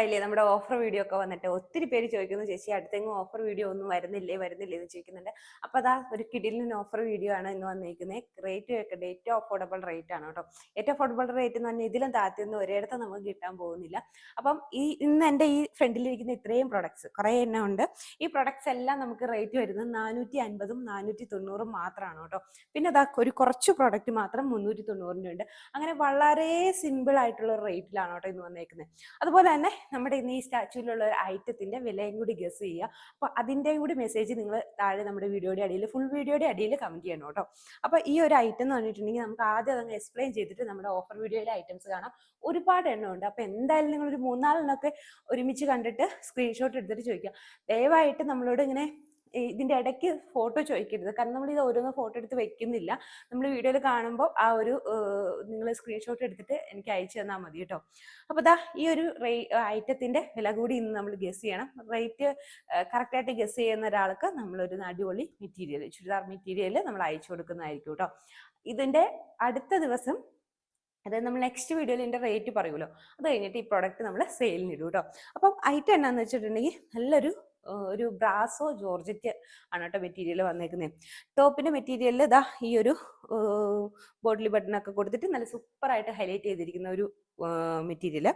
നമ്മുടെ offer video ഒക്കെ വന്നിട്ട് ഒത്തിരി പേര് ചോദിക്കുന്നു, ചേച്ചി അടുത്തെങ്ങും ഓഫർ വീഡിയോ ഒന്നും വരുന്നില്ലേ എന്ന് ചോദിക്കുന്നുണ്ട്. അപ്പൊ അതാ ഒരു കിടിലിന് ഓഫർ വീഡിയോ ആണ് ഇന്ന് വന്നിരിക്കുന്നത്. റേറ്റ് കേൾക്കട്ടെ, ഏറ്റവും അഫോർഡബിൾ റേറ്റ് ആണ് കേട്ടോ. ഏറ്റവും അഫോർഡബിൾ റേറ്റ് എന്ന് പറഞ്ഞാൽ ഇതിലും താഴ്ത്തിയൊന്നും ഒരിടത്ത് നമുക്ക് കിട്ടാൻ പോകുന്നില്ല. അപ്പം ഇന്ന് എൻ്റെ ഈ ഫ്രണ്ടിലിരിക്കുന്ന ഇത്രയും പ്രൊഡക്ട്സ് കുറേ എണ്ണം ഉണ്ട്. ഈ പ്രൊഡക്ട്സ് എല്ലാം നമുക്ക് റേറ്റ് വരുന്നത് 450 490 മാത്രമാണ് കേട്ടോ. പിന്നെ അതാ കുറച്ച് പ്രൊഡക്റ്റ് മാത്രം 390 ഉണ്ട്. അങ്ങനെ വളരെ സിമ്പിൾ ആയിട്ടുള്ള റേറ്റിലാണ് കേട്ടോ ഇന്ന് വന്നേക്കുന്നത്. അതുപോലെ തന്നെ നമ്മുടെ ഇന്ന് ഈ സ്റ്റാച്യൂലുള്ള ഒരു ഐറ്റത്തിന്റെ വിലയും കൂടി ഗസ് ചെയ്യുക. അപ്പൊ അതിൻ്റെയും കൂടി മെസ്സേജ് നിങ്ങൾ താഴെ നമ്മുടെ വീഡിയോയുടെ അടിയിൽ, ഫുൾ വീഡിയോയുടെ അടിയിൽ കമന്റ് ചെയ്യണം കേട്ടോ. അപ്പൊ ഈ ഒരു ഐറ്റം എന്ന് പറഞ്ഞിട്ടുണ്ടെങ്കിൽ നമുക്ക് ആദ്യം അതങ്ങ് എക്സ്പ്ലെയിൻ ചെയ്തിട്ട് നമ്മുടെ ഓഫർ വീഡിയോയിലെ ഐറ്റംസ് കാണാം. ഒരുപാട് എണ്ണം ഉണ്ട്. അപ്പൊ എന്തായാലും നിങ്ങൾ ഒരു 3-4 ഒരുമിച്ച് കണ്ടിട്ട് സ്ക്രീൻഷോട്ട് എടുത്തിട്ട് ചോദിക്കുക. ദയവായിട്ട് നമ്മളോട് ഇങ്ങനെ ഇതിന്റെ ഇടയ്ക്ക് ഫോട്ടോ ചോദിക്കരുത്. കാരണം നമ്മൾ ഇത് ഓരോന്ന് ഫോട്ടോ എടുത്ത് വെക്കുന്നില്ല. നമ്മൾ വീഡിയോയിൽ കാണുമ്പോൾ ആ ഒരു നിങ്ങൾ സ്ക്രീൻഷോട്ട് എടുത്തിട്ട് എനിക്ക് അയച്ചു തന്നാൽ മതി കേട്ടോ. അപ്പോൾ ദാ ഈ ഒരു ഐറ്റത്തിന്റെ വില കൂടി ഇന്ന് നമ്മൾ ഗസ് ചെയ്യണം. റേറ്റ് കറക്റ്റായിട്ട് ഗസ് ചെയ്യുന്ന ഒരാൾക്ക് നമ്മളൊരു അടിപൊളി മെറ്റീരിയൽ, ചുരിദാർ മെറ്റീരിയൽ നമ്മൾ അയച്ചു കൊടുക്കുന്നതായിരിക്കും കേട്ടോ. ഇതിന്റെ അടുത്ത ദിവസം, അതായത് നമ്മൾ നെക്സ്റ്റ് വീഡിയോയിൽ ഇതിന്റെ റേറ്റ് പറയുമല്ലോ, അത് കഴിഞ്ഞിട്ട് ഈ പ്രോഡക്റ്റ് നമ്മൾ സെയിലിന് ഇടും കേട്ടോ. അപ്പം ഐറ്റം എന്നാന്ന് വെച്ചിട്ടുണ്ടെങ്കിൽ നല്ലൊരു ബ്രാസോ ജോർജറ്റ് ആണ് കേട്ടോ മെറ്റീരിയൽ വന്നേക്കുന്നത്. ടോപ്പിന്റെ മെറ്റീരിയലിൽ ഇതാ ഈ ഒരു ബോട്ടിൽ ബട്ടൺ ഒക്കെ കൊടുത്തിട്ട് നല്ല സൂപ്പർ ആയിട്ട് ഹൈലൈറ്റ് ചെയ്തിരിക്കുന്ന ഒരു മെറ്റീരിയൽ.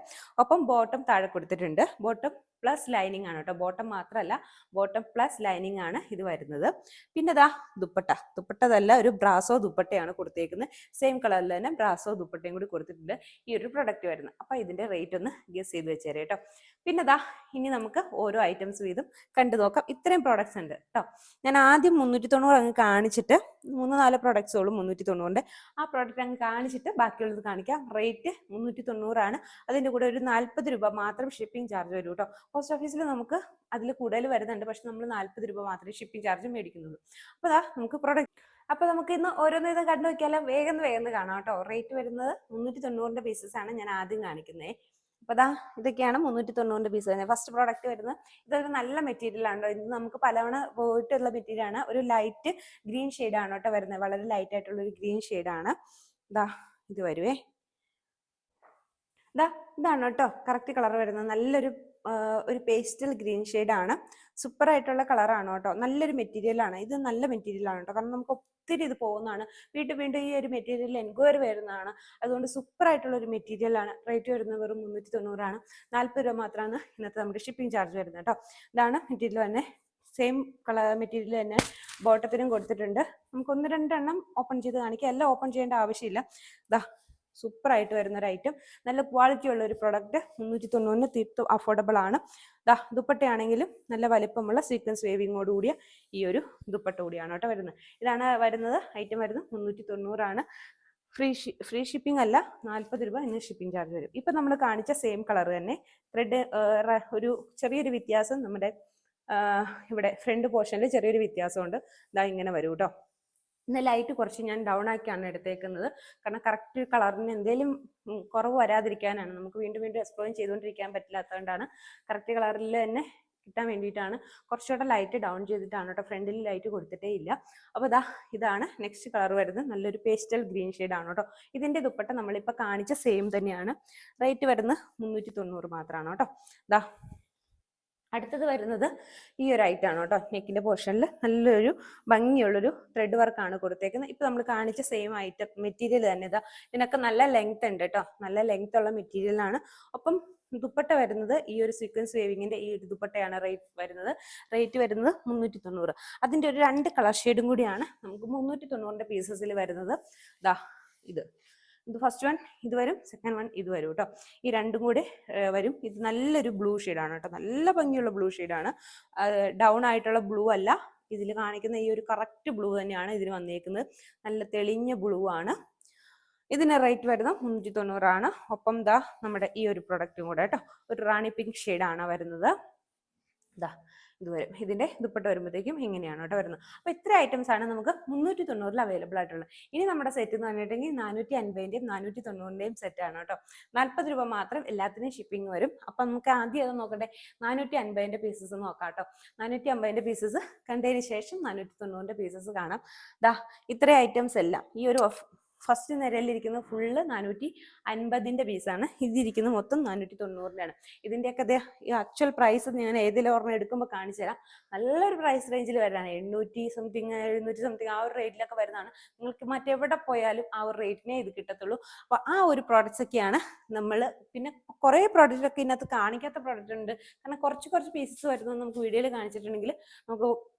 ഒപ്പം ബോട്ടം താഴെ കൊടുത്തിട്ടുണ്ട്. ബോട്ടം പ്ലസ് ലൈനിങ് ആണ് കേട്ടോ. ബോട്ടം മാത്രമല്ല, ബോട്ടം പ്ലസ് ലൈനിങ് ആണ് ഇത് വരുന്നത്. പിന്നെ ദാ ദുപ്പട്ടതല്ല, ഒരു ബ്രാസോ ദുപ്പട്ടയാണ് കൊടുത്തേക്കുന്നത്. സെയിം കളറിൽ തന്നെ ബ്രാസോ ദുപ്പട്ടയും കൂടി കൊടുത്തിട്ടുണ്ട് ഈ ഒരു പ്രൊഡക്റ്റ് വരുന്നത്. അപ്പൊ ഇതിന്റെ റേറ്റ് ഒന്ന് ഗസ് ചെയ്ത് വെച്ചേരെ കേട്ടോ. പിന്നെ ദാ ഇനി നമുക്ക് ഓരോ ഐറ്റംസ് വീതം കണ്ടു നോക്കാം. ഇത്രയും പ്രോഡക്ട്സ് ഉണ്ട് കേട്ടോ. ഞാൻ ആദ്യം 390 അങ്ങ് കാണിച്ചിട്ട്, 3-4 പ്രോഡക്ട്സ് ഉള്ളൂ 390. ആ പ്രോഡക്റ്റ് അങ്ങ് കാണിച്ചിട്ട് ബാക്കിയുള്ളത് കാണിക്കാം. റേറ്റ് 390 ആണ്. അതിന്റെ കൂടെ ഒരു 40 രൂപ മാത്രം ഷിപ്പിംഗ് ചാർജ് വരും കേട്ടോ. പോസ്റ്റ് ഓഫീസിൽ നമുക്ക് അതിൽ കൂടുതൽ വരുന്നുണ്ട്, പക്ഷെ നമ്മൾ 40 രൂപ മാത്രമേ ഷിപ്പിംഗ് ചാർജ് മേടിക്കുന്നുള്ളൂ. അപ്പൊ ദാ നമുക്ക് പ്രോഡക്റ്റ്, അപ്പൊ നമുക്ക് ഇന്ന് ഓരോന്ന് ഇത് കണ്ടു നോക്കിയാലോ. വേഗം കാണാം കേട്ടോ. റേറ്റ് വരുന്നത് 390 പീസസ് ആണ് ഞാൻ ആദ്യം കാണിക്കുന്നത്. അപ്പൊ ദാ ഇതൊക്കെയാണ് 390 പീസ് വരുന്നത്. ഫസ്റ്റ് പ്രോഡക്റ്റ് വരുന്നത് ഇതൊരു നല്ല മെറ്റീരിയൽ ആണ്. ഇത് നമുക്ക് പലവണ പോയിട്ടുള്ള മെറ്റീരിയൽ ആണ്. ഒരു ലൈറ്റ് ഗ്രീൻ ഷെയ്ഡ് ആണ് കേട്ടോ വരുന്നത്. വളരെ ലൈറ്റ് ആയിട്ടുള്ള ഒരു ഗ്രീൻ ഷെയ്ഡ് ആണ്. ദാ ഇത് വരുവേ. ഇതാണ് കേട്ടോ കറക്റ്റ് കളർ വരുന്നത്. നല്ലൊരു പേസ്റ്റൽ ഗ്രീൻ ഷെയ്ഡ് ആണ്. സൂപ്പർ ആയിട്ടുള്ള കളറാണ് കേട്ടോ. നല്ലൊരു മെറ്റീരിയൽ ആണ്. ഇത് നല്ല മെറ്റീരിയൽ ആണ് കേട്ടോ. കാരണം നമുക്ക് ഒത്തിരി ഇത് പോകുന്നതാണ്. വീണ്ടും ഈ ഒരു മെറ്റീരിയൽ എൻക്വയറി വരുന്നതാണ്. അതുകൊണ്ട് സൂപ്പർ ആയിട്ടുള്ള ഒരു മെറ്റീരിയൽ ആണ്. റേറ്റ് വരുന്നത് വെറും 390 ആണ്. 40 രൂപ മാത്രമാണ് ഇന്നത്തെ നമ്മുടെ ഷിപ്പിംഗ് ചാർജ് വരുന്നത് കേട്ടോ. ഇതാണ് മെറ്റീരിയൽ തന്നെ. സെയിം കളർ മെറ്റീരിയൽ തന്നെ ബോട്ടത്തിനും കൊടുത്തിട്ടുണ്ട്. നമുക്ക് 1-2 എണ്ണം ഓപ്പൺ ചെയ്ത് കാണിക്കാം. എല്ലാം ഓപ്പൺ ചെയ്യേണ്ട ആവശ്യമില്ല. ദാ സൂപ്പർ ആയിട്ട് വരുന്ന ഒരു ഐറ്റം, നല്ല ക്വാളിറ്റി ഉള്ള ഒരു പ്രൊഡക്റ്റ്. 390 തീർത്തും അഫോർഡബിൾ ആണ്. ദാ ദുപ്പട്ടയാണെങ്കിലും നല്ല വലിപ്പമുള്ള സീക്വൻസ് വേവിങ്ങോട് കൂടിയ ഈ ഒരു ദുപ്പട്ട കൂടിയാണ് കേട്ടോ വരുന്നത്. ഇതാണ് വരുന്നത്. ഐറ്റം വരുന്നത് 390 ആണ്. ഫ്രീ ഷിപ്പിംഗ് അല്ല, 40 രൂപ ഇന്ന് ഷിപ്പിംഗ് ചാർജ് വരും. ഇപ്പൊ നമ്മൾ കാണിച്ച സെയിം കളർ തന്നെ. ത്രെഡ് ഒരു ചെറിയൊരു വ്യത്യാസം, നമ്മുടെ ഇവിടെ ഫ്രണ്ട് പോർഷനിൽ ചെറിയൊരു വ്യത്യാസമുണ്ട്. ഇതാ ഇങ്ങനെ വരും കേട്ടോ. ഇന്ന് ലൈറ്റ് കുറച്ച് ഞാൻ ഡൗൺ ആക്കിയാണ് എടുത്തേക്കുന്നത്. കാരണം കറക്റ്റ് കളറിന് എന്തെങ്കിലും കുറവ് വരാതിരിക്കാനാണ്. നമുക്ക് വീണ്ടും എക്സ്പ്ലോർ ചെയ്തുകൊണ്ടിരിക്കാൻ പറ്റില്ലാത്തതുകൊണ്ടാണ്. കറക്റ്റ് കളറിൽ തന്നെ കിട്ടാൻ വേണ്ടിയിട്ടാണ് കുറച്ചുകൂടെ ലൈറ്റ് ഡൗൺ ചെയ്തിട്ടാണ് കേട്ടോ. ഫ്രണ്ടിൽ ലൈറ്റ് കൊടുത്തിട്ടേ ഇല്ല. അപ്പോൾ ഇതാണ് നെക്സ്റ്റ് കളർ വരുന്നത്. നല്ലൊരു പേസ്റ്റൽ ഗ്രീൻ ഷെയ്ഡ് ആണ് കേട്ടോ. ഇതിന്റെ ദുപ്പട്ട നമ്മളിപ്പോൾ കാണിച്ച സെയിം തന്നെയാണ്. റേറ്റ് വരുന്നത് 390 മാത്രമാണ് കേട്ടോ. അടുത്തത് വരുന്നത് ഈ ഒരു ഐറ്റം ആണ് കേട്ടോ. നെക്കിന്റെ പോർഷനിൽ നല്ലൊരു ഭംഗിയുള്ളൊരു ത്രെഡ് വർക്കാണ് കൊടുത്തേക്കുന്നത്. ഇപ്പൊ നമ്മൾ കാണിച്ച സെയിം ഐറ്റം മെറ്റീരിയൽ തന്നെ. ഇതിനൊക്കെ നല്ല ലെങ്ത് ഉണ്ട് കേട്ടോ. നല്ല ലെങ്ത് ഉള്ള മെറ്റീരിയലാണ്. ഒപ്പം ദുപ്പട്ട വരുന്നത് ഈ ഒരു സീക്വൻസ് വേവിങ്ങിന്റെ ഈ ഒരു ദുപ്പട്ടയാണ് റേറ്റ് വരുന്നത് 390. അതിന്റെ ഒരു 2 കളർ ഷെയ്ഡും കൂടിയാണ് നമുക്ക് 390 പീസസിൽ വരുന്നത്. ഇത് ഫസ്റ്റ് വൺ ഇത് വരും, സെക്കൻഡ് വൺ ഇത് വരും കേട്ടോ. ഈ രണ്ടും കൂടി വരും. ഇത് നല്ലൊരു ബ്ലൂ ഷെയ്ഡാണ് കേട്ടോ. നല്ല ഭംഗിയുള്ള ബ്ലൂ ഷെയ്ഡാണ്. ഡൗൺ ആയിട്ടുള്ള ബ്ലൂ അല്ല. ഇതിൽ കാണിക്കുന്ന ഈ ഒരു കറക്റ്റ് ബ്ലൂ തന്നെയാണ് ഇതിന് വന്നേക്കുന്നത്. നല്ല തെളിഞ്ഞ ബ്ലൂ ആണ്. ഇതിന് റേറ്റ് വരുന്നത് 390 ആണ്. ഒപ്പം നമ്മുടെ ഈ ഒരു പ്രൊഡക്റ്റും കൂടെ കേട്ടോ. ഒരു റാണി പിങ്ക് ഷെയ്ഡാണ് വരുന്നത്. ഇത് വരും. ഇതിന്റെ ദുപ്പട്ട വരുമ്പോഴത്തേക്കും ഇങ്ങനെയാണ് കേട്ടോ വരുന്നത്. അപ്പൊ ഇത്ര ഐറ്റംസ് ആണ് നമുക്ക് 390 അവൈലബിൾ ആയിട്ടുള്ളത്. ഇനി നമ്മുടെ സെറ്റ് എന്ന് പറഞ്ഞിട്ടുണ്ടെങ്കിൽ 450ന്റെയും 490ന്റെയും സെറ്റ് ആണ് കേട്ടോ. 40 രൂപ മാത്രം എല്ലാത്തിനും ഷിപ്പിംഗ് വരും. അപ്പൊ നമുക്ക് ആദ്യം അത് നോക്കട്ടെ. 450ന്റെ പീസസ് നോക്കാം കേട്ടോ. 450ന്റെ പീസസ് കണ്ടതിന് ശേഷം 490ന്റെ പീസസ് കാണാം. ഇത്ര ഐറ്റംസ് എല്ലാം ഈ ഒരു ഫസ്റ്റ് നിരയിലിരിക്കുന്ന ഫുള്ള് 450 പീസാണ്. ഇതിരിക്കുന്ന മൊത്തം 490 ആണ്. ഇതിൻ്റെയൊക്കെ ഈ ആക്ച്വൽ പ്രൈസ് ഞാൻ ഏതെങ്കിലും ഓർമ്മ എടുക്കുമ്പോൾ കാണിച്ചു തരാം. നല്ലൊരു പ്രൈസ് റേഞ്ചിൽ വരുന്നതാണ്. 800 സംതിങ് 700 സംതിങ് ആ ഒരു റേറ്റിലൊക്കെ വരുന്നതാണ്. നിങ്ങൾക്ക് മറ്റെവിടെ പോയാലും ആ ഒരു റേറ്റിനെ ഇത് കിട്ടത്തുള്ളൂ. അപ്പോൾ ആ ഒരു പ്രോഡക്റ്റ്സ് ഒക്കെയാണ് നമ്മൾ. പിന്നെ കുറേ പ്രോഡക്റ്റ് ഒക്കെ ഇതിനകത്ത് കാണിക്കാത്ത പ്രോഡക്റ്റ് ഉണ്ട്. കാരണം കുറച്ച് പീസസ് വരുന്നത് നമുക്ക് വീഡിയോയിൽ കാണിച്ചിട്ടുണ്ടെങ്കിൽ നമുക്ക്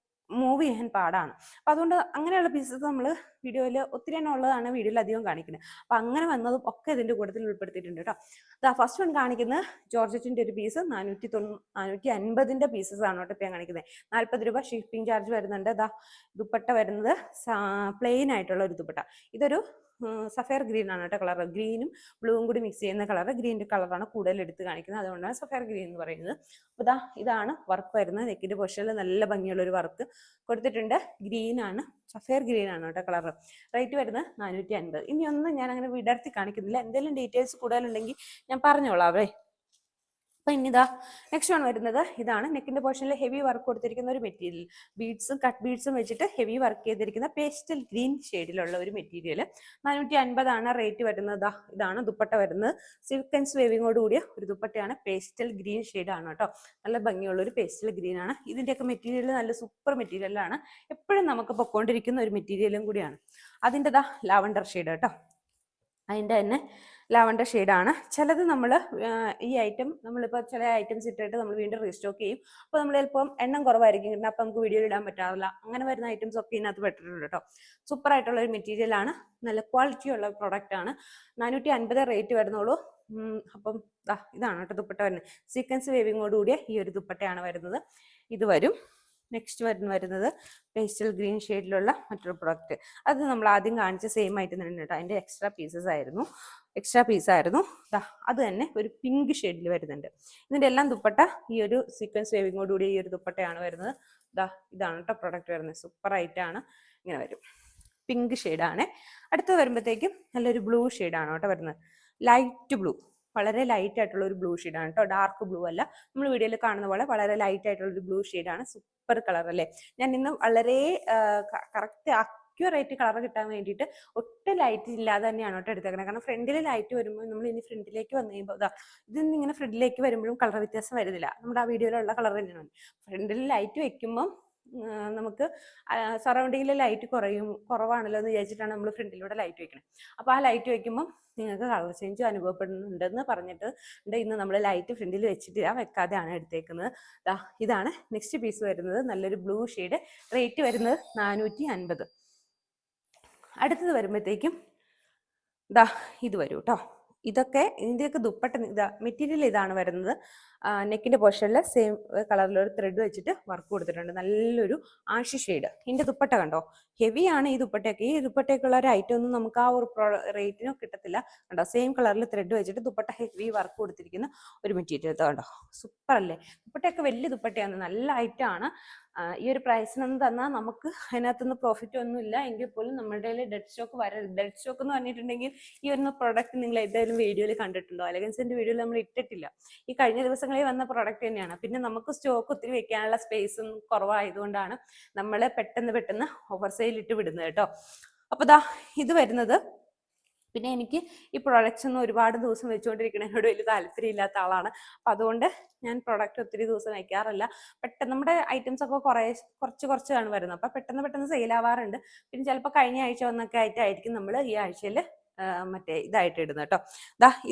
മൂവ് ചെയ്യാൻ പാടാണ്. അപ്പം അതുകൊണ്ട് അങ്ങനെയുള്ള പീസസ് നമ്മൾ വീഡിയോയിൽ ഒത്തിരി എണ്ണം ഉള്ളതാണ് വീഡിയോയിൽ അധികം കാണിക്കുന്നത്. അപ്പം അങ്ങനെ വന്നതും ഒക്കെ ഇതിൻ്റെ കൂട്ടത്തിൽ ഉൾപ്പെടുത്തിയിട്ടുണ്ട് കേട്ടോ. അതാ ഫസ്റ്റ് വൺ കാണിക്കുന്നത് ജോർജറ്റിൻ്റെ ഒരു പീസ് 450 പീസസ് ആണ് കേട്ടോ ഇപ്പം ഞാൻ കാണിക്കുന്നത്. 40 രൂപ ഷിപ്പിംഗ് ചാർജ് വരുന്നുണ്ട്. അതാ ദുപ്പട്ട വരുന്നത് പ്ലെയിൻ ആയിട്ടുള്ള ഒരു ദുപ്പട്ട. ഇതൊരു സഫയർ ഗ്രീൻ ആണ് കേട്ടോ കളർ. ഗ്രീനും ബ്ലൂവും കൂടി മിക്സ് ചെയ്യുന്ന കളർ. ഗ്രീൻ്റെ കളറാണ് കൂടുതൽ എടുത്ത് കാണിക്കുന്നത്, അതുകൊണ്ടാണ് സഫയർ ഗ്രീൻ എന്ന് പറയുന്നത്. അപ്പോൾ ഇതാണ് വർക്ക് വരുന്നത്. നെക്കിൻ്റെ പൊഷനിൽ നല്ല ഭംഗിയുള്ളൊരു വർക്ക് കൊടുത്തിട്ടുണ്ട്. ഗ്രീൻ ആണ്, സഫയർ ഗ്രീൻ ആണ് കേട്ടോ കളർ. റേറ്റ് വരുന്നത് 450. ഇനി ഒന്നും ഞാൻ അങ്ങനെ വിടർത്തി കാണിക്കുന്നില്ല. എന്തെങ്കിലും ഡീറ്റെയിൽസ് കൂടുതലുണ്ടെങ്കിൽ ഞാൻ പറഞ്ഞോളാം അവരെ. അപ്പം ഇനി നെക്സ്റ്റ് വൺ വരുന്നത് ഇതാണ്. നെക്കിൻ്റെ പോർഷനിൽ ഹെവി വർക്ക് കൊടുത്തിരിക്കുന്ന ഒരു മെറ്റീരിയൽ. ബീഡ്സും കട്ട് ബീഡ്സും വെച്ചിട്ട് ഹെവി വർക്ക് ചെയ്തിരിക്കുന്ന പേസ്റ്റൽ ഗ്രീൻ ഷെയ്ഡിലുള്ള ഒരു മെറ്റീരിയൽ. 450 ആണ് റേറ്റ് വരുന്നത്. ഇതാണ് ദുപ്പട്ട വരുന്നത്. സീക്വൻസ് വേവിങ്ങോട് കൂടിയ ഒരു ദുപ്പട്ടയാണ്. പേസ്റ്റൽ ഗ്രീൻ ഷെയ്ഡാണ് കേട്ടോ. നല്ല ഭംഗിയുള്ള ഒരു പേസ്റ്റൽ ഗ്രീൻ ആണ്. ഇതിൻ്റെയൊക്കെ മെറ്റീരിയൽ നല്ല സൂപ്പർ മെറ്റീരിയലാണ്. എപ്പോഴും നമുക്ക് പൊക്കോണ്ടിരിക്കുന്ന ഒരു മെറ്റീരിയലും കൂടിയാണ്. അതിൻ്റെ ലാവണ്ടർ ഷെയ്ഡ് കേട്ടോ. അതിൻ്റെ തന്നെ ലാവണ്ടർ ഷെയ്ഡാണ്. ചിലത് നമ്മൾ ഈ ഐറ്റം നമ്മളിപ്പോൾ ചില ഐറ്റംസ് ഇട്ടിട്ട് നമ്മൾ വീണ്ടും റീസ്റ്റോക്ക് ചെയ്യും. അപ്പോൾ നമ്മൾ ചിലപ്പം എണ്ണം കുറവായിരിക്കും കിട്ടുന്നത്. അപ്പം നമുക്ക് വീഡിയോയിൽ ഇടാൻ പറ്റാറില്ല. അങ്ങനെ വരുന്ന ഐറ്റംസ് ഒക്കെ ഇതിനകത്ത് പെട്ടിട്ടുണ്ട് കേട്ടോ. സൂപ്പർ ആയിട്ടുള്ള ഒരു മെറ്റീരിയലാണ്. നല്ല ക്വാളിറ്റി ഉള്ള പ്രൊഡക്റ്റ് ആണ്. 450 റേറ്റ് വരുന്നുള്ളൂ. അപ്പം ഇതാണ് കേട്ടോ ദുപ്പട്ട വരുന്നത്. സീക്വൻസ് വേവിങ്ങോട് കൂടിയ ഈ ഒരു ദുപ്പട്ടയാണ് വരുന്നത്. ഇത് വരും. നെക്സ്റ്റ് വരുന്നത് പേസ്റ്റൽ ഗ്രീൻ ഷെയ്ഡിലുള്ള മറ്റൊരു പ്രൊഡക്റ്റ്. അത് നമ്മൾ ആദ്യം കാണിച്ച സെയിം ആയിട്ട് തന്നെ കേട്ടോ. അതിൻ്റെ എക്സ്ട്രാ പീസായിരുന്നു. അത് തന്നെ ഒരു പിങ്ക് ഷെയ്ഡിൽ വരുന്നുണ്ട്. ഇതിൻ്റെ എല്ലാം ദുപ്പട്ട ഈ ഒരു സീക്വൻസ് വേവിങ്ങോട് കൂടി ഈ ഒരു ദുപ്പട്ടയാണ് വരുന്നത്. ഇതാണ് കേട്ടോ പ്രൊഡക്റ്റ് വരുന്നത്. സൂപ്പർ ആയിട്ടാണ് ഇങ്ങനെ വരും. പിങ്ക് ഷെയ്ഡാണ്. അടുത്ത് വരുമ്പോഴത്തേക്കും നല്ലൊരു ബ്ലൂ ഷെയ്ഡാണ് കേട്ടോ വരുന്നത്. ലൈറ്റ് ബ്ലൂ, വളരെ ലൈറ്റ് ആയിട്ടുള്ള ഒരു ബ്ലൂ ഷെയ്ഡാണ് കേട്ടോ. ഡാർക്ക് ബ്ലൂ അല്ല. നമ്മൾ വീഡിയോയിൽ കാണുന്ന പോലെ വളരെ ലൈറ്റ് ആയിട്ടുള്ള ഒരു ബ്ലൂ ഷെയ്ഡാണ്. സൂപ്പർ കളർ അല്ലേ. ഞാൻ ഇന്ന് വളരെ കറക്റ്റ് അക്യുറേറ്റ് കളർ കിട്ടാൻ വേണ്ടിയിട്ട് ഒട്ടും ലൈറ്റ് ഇല്ലാതെ തന്നെയാണ് കേട്ടോ എടുത്തേക്കുന്നത്. കാരണം ഫ്രണ്ടിൽ ലൈറ്റ് വരുമ്പോൾ നമ്മൾ ഇനി ഫ്രണ്ടിലേക്ക് വന്നു കഴിയുമ്പോൾ ഇതിന്ന് ഇങ്ങനെ ഫ്രണ്ടിലേക്ക് വരുമ്പോഴും കളർ വ്യത്യാസം വരുന്നില്ല. നമ്മുടെ ആ വീഡിയോയിലുള്ള കളർ തന്നെയാണ്. ഫ്രണ്ടിൽ ലൈറ്റ് വെക്കുമ്പം നമുക്ക് സറൗണ്ടിങ്ങിൽ ലൈറ്റ് കുറവാണല്ലോ എന്ന് വിചാരിച്ചിട്ടാണ് നമ്മൾ ഫ്രണ്ടിലൂടെ ലൈറ്റ് വെക്കുന്നത്. അപ്പോൾ ആ ലൈറ്റ് വെക്കുമ്പോൾ നിങ്ങൾക്ക് കളർ ചേഞ്ച് അനുഭവപ്പെടുന്നുണ്ടെന്ന് പറഞ്ഞിട്ട് ഇന്ന് നമ്മൾ ലൈറ്റ് ഫ്രണ്ടിൽ വെച്ചിട്ടില്ല, വെക്കാതെയാണ് എടുത്തേക്കുന്നത്. ഇതാണ് നെക്സ്റ്റ് പീസ് വരുന്നത്. നല്ലൊരു ബ്ലൂ ഷെയ്ഡ്. റേറ്റ് വരുന്നത് 450. അടുത്തത് വരുമ്പോഴത്തേക്കും ഇത് വരും കേട്ടോ. ഇതിൻ്റെയൊക്കെ ദുപ്പട്ട മെറ്റീരിയൽ ഇതാണ് വരുന്നത്. നെക്കിൻ്റെ പോർഷനിൽ സെയിം കളറിലൊരു ത്രെഡ് വെച്ചിട്ട് വർക്ക് കൊടുത്തിട്ടുണ്ട്. നല്ലൊരു ആഷ് ഷെയ്ഡ്. ഇതിൻ്റെ ദുപ്പട്ട കണ്ടോ, ഹെവിയാണ് ഈ ദുപ്പട്ടയൊക്കെ. ഈ ദുപ്പട്ടയൊക്കെയുള്ള ഒരു ഐറ്റം ഒന്നും നമുക്ക് ആ ഒരു റേറ്റിനോ കിട്ടത്തില്ല. കണ്ടോ, സെയിം കളറിൽ ത്രെഡ് വെച്ചിട്ട് ദുപ്പട്ട ഹെവി വർക്ക് കൊടുത്തിരിക്കുന്ന ഒരു മെറ്റീരിയൽ. കണ്ടോ, സൂപ്പർ അല്ലേ. ദുപ്പട്ടയൊക്കെ വലിയ ദുപ്പട്ടയാണ്, നല്ല ഐറ്റമാണ്. ഈ ഒരു പ്രൈസിനൊന്നും തന്നാൽ നമുക്ക് അതിനകത്തൊന്നും പ്രോഫിറ്റ് ഒന്നും ഇല്ല. എങ്കിൽ പോലും നമ്മുടെ ഡെഡ് സ്റ്റോക്ക് ഡെഡ് സ്റ്റോക്ക് എന്ന് പറഞ്ഞിട്ടുണ്ടെങ്കിൽ ഈ ഒരു പ്രോഡക്റ്റ് നിങ്ങൾ ഏതായാലും വീഡിയോയിൽ കണ്ടിട്ടുണ്ടോ? എലഗൻസിന്റെ വീഡിയോയിൽ നമ്മൾ ഇട്ടിട്ടില്ല. ഈ കഴിഞ്ഞ ദിവസങ്ങളിൽ വന്ന പ്രോഡക്റ്റ് തന്നെയാണ്. പിന്നെ നമുക്ക് സ്റ്റോക്ക് ഒത്തിരി വെക്കാനുള്ള സ്പേസും കുറവായതുകൊണ്ടാണ് നമ്മൾ പെട്ടെന്ന് ഓഫർ സെയിൽ ഇട്ട് വിടുന്നത് കേട്ടോ. അപ്പോൾ ഇത് വരുന്നത്. പിന്നെ എനിക്ക് ഈ പ്രോഡക്റ്റ്സ് ഒന്നും ഒരുപാട് ദിവസം വെച്ചുകൊണ്ടിരിക്കുന്നതിനോട് വലിയ താല്പര്യമില്ലാത്ത ആളാണ്. അപ്പം അതുകൊണ്ട് ഞാൻ പ്രോഡക്റ്റ് ഒത്തിരി ദിവസം വയ്ക്കാറില്ല. പെട്ടെന്ന് നമ്മുടെ ഐറ്റംസ് ഒക്കെ കുറച്ചാണ് വരുന്നത്. അപ്പം പെട്ടെന്ന് സെയിൽ ആവാറുണ്ട്. പിന്നെ ചിലപ്പോൾ കഴിഞ്ഞ ആഴ്ച വന്നൊക്കെ ആയിട്ടായിരിക്കും നമ്മൾ ഈ ആഴ്ചയിൽ ഇതായിട്ട് ഇടുന്നത് കേട്ടോ.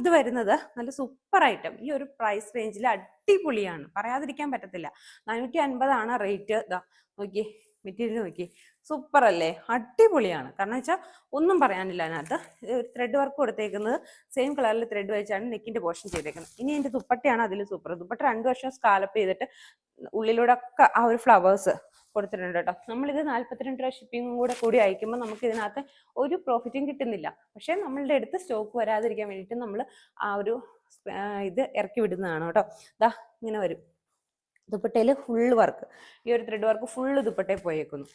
ഇത് വരുന്നത് നല്ല സൂപ്പർ ഐറ്റം. ഈ ഒരു പ്രൈസ് റേഞ്ചിൽ അടിപൊളിയാണ്, പറയാതിരിക്കാൻ പറ്റത്തില്ല. 450 റേറ്റ്. നോക്കിയേ, മെറ്റീരിയൽ നോക്കി, സൂപ്പർ അല്ലേ, അടിപൊളിയാണ്. കാരണം വെച്ചാൽ ഒന്നും പറയാനില്ല. അതിനകത്ത് ത്രെഡ് വർക്ക് കൊടുത്തേക്കുന്നത് സെയിം കളറിൽ ത്രെഡ് വെച്ചാണ് നെക്കിന്റെ പോർഷൻ ചെയ്തേക്കുന്നത്. ഇനി എൻ്റെ ദുപ്പട്ടയാണ് അതിൽ സൂപ്പർ. ദുപ്പട്ട 2 വർഷം സ്കാലപ്പ് ചെയ്തിട്ട് ഉള്ളിലൂടെ ഒക്കെ ആ ഒരു ഫ്ലവേഴ്സ് കൊടുത്തിട്ടുണ്ട് കേട്ടോ. നമ്മളിത് 42 രൂപ ഷിപ്പിങ്ങും കൂടി അയക്കുമ്പോൾ നമുക്ക് ഇതിനകത്ത് ഒരു പ്രോഫിറ്റും കിട്ടുന്നില്ല. പക്ഷെ നമ്മളുടെ അടുത്ത് സ്റ്റോക്ക് വരാതിരിക്കാൻ വേണ്ടിയിട്ട് നമ്മൾ ആ ഒരു ഇത് ഇറക്കി വിടുന്നതാണ് കേട്ടോ. ഇങ്ങനെ വരും. ദുപ്പട്ടയിൽ ഫുൾ വർക്ക്, ഈ ഒരു ത്രെഡ് വർക്ക് ഫുള്ള് ദുപ്പട്ടയിൽ പോയേക്കുന്നു.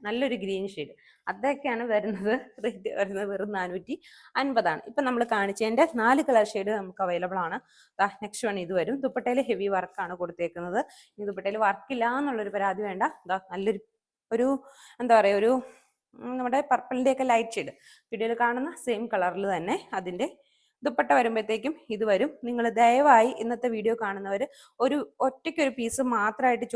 നല്ലൊരു ഗ്രീൻ ഷെയ്ഡ്. അതൊക്കെയാണ് വരുന്നത്. റേറ്റ് വരുന്നത് വെറും 450. ഇപ്പം നമ്മൾ കാണിച്ചതിൻ്റെ 4 കളർ ഷെയ്ഡ് നമുക്ക് അവൈലബിൾ ആണ്. നെക്സ്റ്റ് വൺ ഇത് വരും. ദുപ്പട്ടയിൽ ഹെവി വർക്കാണ് കൊടുത്തേക്കുന്നത്. ഈ ദുപ്പട്ടയിൽ വർക്കില്ല എന്നുള്ളൊരു പരാതി വേണ്ട. നല്ലൊരു എന്താ പറയുക, ഒരു നമ്മുടെ പർപ്പിളിന്റെ ഒക്കെ ലൈറ്റ് ഷെയ്ഡ് വീഡിയോയിൽ കാണുന്ന സെയിം കളറിൽ തന്നെ അതിന്റെ ദുപ്പട്ട വരുമ്പോഴത്തേക്കും ഇത് വരും. നിങ്ങൾ ദയവായി ഇന്നത്തെ വീഡിയോ കാണുന്നവർ ഒരു ഒറ്റയ്ക്കൊരു പീസ് മാത്രമായിട്ട്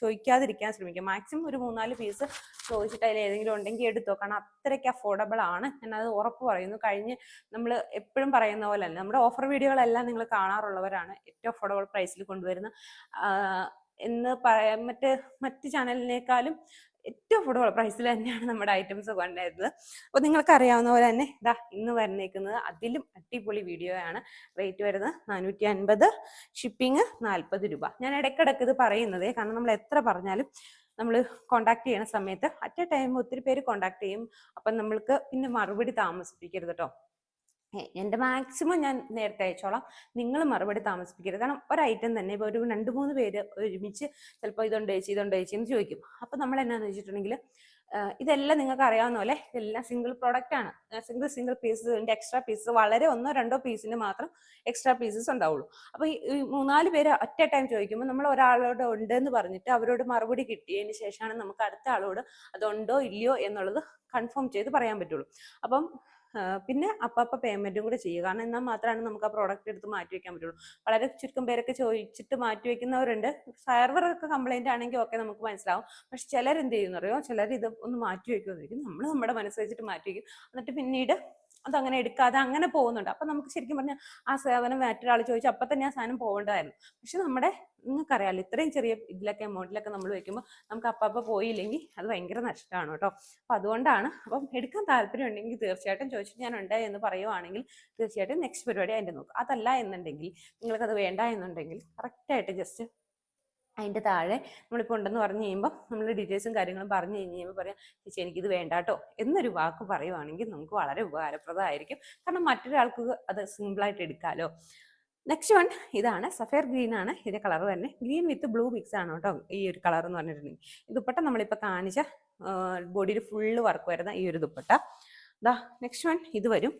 ചോദിക്കാതിരിക്കാൻ ശ്രമിക്കുക. മാക്സിമം ഒരു 3-4 പീസ് ചോദിച്ചിട്ട് അതിൽ ഏതെങ്കിലും ഉണ്ടെങ്കിൽ എടുത്തോ. കാരണം അത്രയ്ക്ക് അഫോർഡബിൾ ആണ്, ഞാനത് ഉറപ്പ് പറയുന്നു. കഴിഞ്ഞ് നമ്മൾ എപ്പോഴും പറയുന്ന പോലെ അല്ല, നമ്മുടെ ഓഫർ വീഡിയോകളെല്ലാം നിങ്ങൾ കാണാറുള്ളവരാണ് ഏറ്റവും അഫോർഡബിൾ പ്രൈസിൽ കൊണ്ടുവരുന്ന എന്ന് പറയാൻ മറ്റ് ചാനലിനേക്കാളും ഏറ്റവും അഫോർഡബിൾ പ്രൈസിൽ തന്നെയാണ് നമ്മുടെ ഐറ്റംസ് കൊണ്ടുവരുന്നത്. അപ്പോൾ നിങ്ങൾക്ക് അറിയാവുന്ന പോലെ തന്നെ ഇതാ ഇന്ന് വരുന്നേക്കുന്നത് അതിലും അടിപൊളി വീഡിയോ ആണ്. റേറ്റ് വരുന്നത് 450, ഷിപ്പിംഗ് 40 രൂപ. ഞാൻ ഇടയ്ക്കിടയ്ക്ക് ഇത് പറയുന്നത് കാരണം നമ്മൾ എത്ര പറഞ്ഞാലും നമ്മൾ കോണ്ടാക്ട് ചെയ്യുന്ന സമയത്ത് അറ്റ് എ ടൈം ഒത്തിരി പേര് കോണ്ടാക്ട് ചെയ്യും. അപ്പം നമ്മൾക്ക് പിന്നെ മറുപടി താമസിപ്പിക്കരുത് കേട്ടോ. എൻ്റെ മാക്സിമം ഞാൻ നേരത്തെ അയച്ചോളാം, നിങ്ങൾ മറുപടി താമസിപ്പിക്കരുത്. കാരണം ഒരു ഐറ്റം തന്നെ ഇപ്പോൾ ഒരു 2-3 പേര് ഒരുമിച്ച് ചിലപ്പോൾ ഇതുണ്ട് ചേച്ചി എന്ന് ചോദിക്കും. അപ്പം നമ്മൾ എന്നാന്ന് വെച്ചിട്ടുണ്ടെങ്കിൽ ഇതെല്ലാം നിങ്ങൾക്ക് അറിയാവുന്ന പോലെ ഇതെല്ലാം സിംഗിൾ പ്രോഡക്റ്റ് ആണ്. സിംഗിൾ പീസസ്, ഇതിൻ്റെ എക്സ്ട്രാ പീസസ് വളരെ 1-2 പീസിന് മാത്രം എക്സ്ട്രാ പീസസ് ഉണ്ടാവുള്ളൂ. അപ്പോൾ ഈ 3-4 പേര് ഒറ്റ ടൈം ചോദിക്കുമ്പോൾ നമ്മൾ ഒരാളോട് ഉണ്ട് എന്ന് പറഞ്ഞിട്ട് അവരോട് മറുപടി കിട്ടിയതിന് ശേഷമാണ് നമുക്ക് അടുത്ത ആളോട് അതുണ്ടോ ഇല്ലയോ എന്നുള്ളത് കൺഫേം ചെയ്ത് പറയാൻ പറ്റുള്ളൂ. അപ്പം പിന്നെ അപ്പം പേയ്മെന്റും കൂടെ ചെയ്യുക. കാരണം എന്നാൽ മാത്രമാണ് നമുക്ക് ആ പ്രോഡക്റ്റ് എടുത്ത് മാറ്റി വെക്കാൻ പറ്റുള്ളൂ. വളരെ ചുരുക്കം പേരൊക്കെ ചോദിച്ചിട്ട് മാറ്റി വെക്കുന്നവരുണ്ട്. സെർവറൊക്കെ കംപ്ലൈന്റ് ആണെങ്കിൽ ഓക്കെ നമുക്ക് മനസ്സിലാവും. പക്ഷെ ചിലർ എന്ത് ചെയ്യുന്നറിയോ, ചിലർ ഇത് ഒന്ന് മാറ്റി വെക്കുമെന്നായിരിക്കും. നമ്മൾ നമ്മുടെ മനസ്സ് വെച്ചിട്ട് മാറ്റി വെക്കും, എന്നിട്ട് പിന്നീട് അതങ്ങനെ എടുക്കാതെ അങ്ങനെ പോകുന്നുണ്ട്. അപ്പം നമുക്ക് ശരിക്കും പറഞ്ഞാൽ ആ സേവനം മറ്റൊരാൾ ചോദിച്ചു അപ്പം തന്നെ ആ സാധനം പോകേണ്ടതായിരുന്നു. പക്ഷെ നമ്മുടെ നിങ്ങൾക്കറിയാമല്ലോ ഇത്രയും ചെറിയ ഇതിലൊക്കെ എമൗണ്ടിലൊക്കെ നമ്മൾ വെക്കുമ്പോൾ നമുക്ക് അപ്പം പോയില്ലെങ്കിൽ അത് ഭയങ്കര നഷ്ടമാണ് കേട്ടോ. അപ്പം അതുകൊണ്ടാണ്. അപ്പം എടുക്കാൻ താല്പര്യം ഉണ്ടെങ്കിൽ തീർച്ചയായിട്ടും ചോദിച്ചിട്ട് ഞാൻ ഉണ്ട് എന്ന് പറയുവാണെങ്കിൽ തീർച്ചയായിട്ടും നെക്സ്റ്റ് പരിപാടി അതിൻ്റെ നോക്കും. അതല്ല എന്നുണ്ടെങ്കിൽ നിങ്ങൾക്കത് വേണ്ട എന്നുണ്ടെങ്കിൽ കറക്റ്റായിട്ട് ജസ്റ്റ് അതിൻ്റെ താഴെ നമ്മളിപ്പോൾ ഉണ്ടെന്ന് പറഞ്ഞു കഴിയുമ്പോൾ നമ്മൾ ഡീറ്റെയിൽസും കാര്യങ്ങളും പറഞ്ഞു കഴിയുമ്പോൾ പറയാം ചേച്ചി എനിക്കിത് വേണ്ട കേട്ടോ എന്നൊരു വാക്ക് പറയുവാണെങ്കിൽ നമുക്ക് വളരെ ഉപകാരപ്രദമായിരിക്കും. കാരണം മറ്റൊരാൾക്ക് അത് സിമ്പിളായിട്ട് എടുക്കാമല്ലോ. നെക്സ്റ്റ് വൺ ഇതാണ്, സഫയർ ഗ്രീൻ ആണ് ഇതിന്റെ കളർ തന്നെ. ഗ്രീൻ വിത്ത് ബ്ലൂ മിക്സ് ആണ് കേട്ടോ ഈ ഒരു കളർ എന്ന് പറഞ്ഞിട്ടുണ്ടെങ്കിൽ. ഈ ദുപ്പട്ട നമ്മളിപ്പോൾ കാണിച്ച ബോഡിയിൽ ഫുള്ള് വർക്ക് വരുന്ന ഈ ഒരു ദുപ്പട്ട. ദാ നെക്സ്റ്റ് വൺ ഇത് വരും.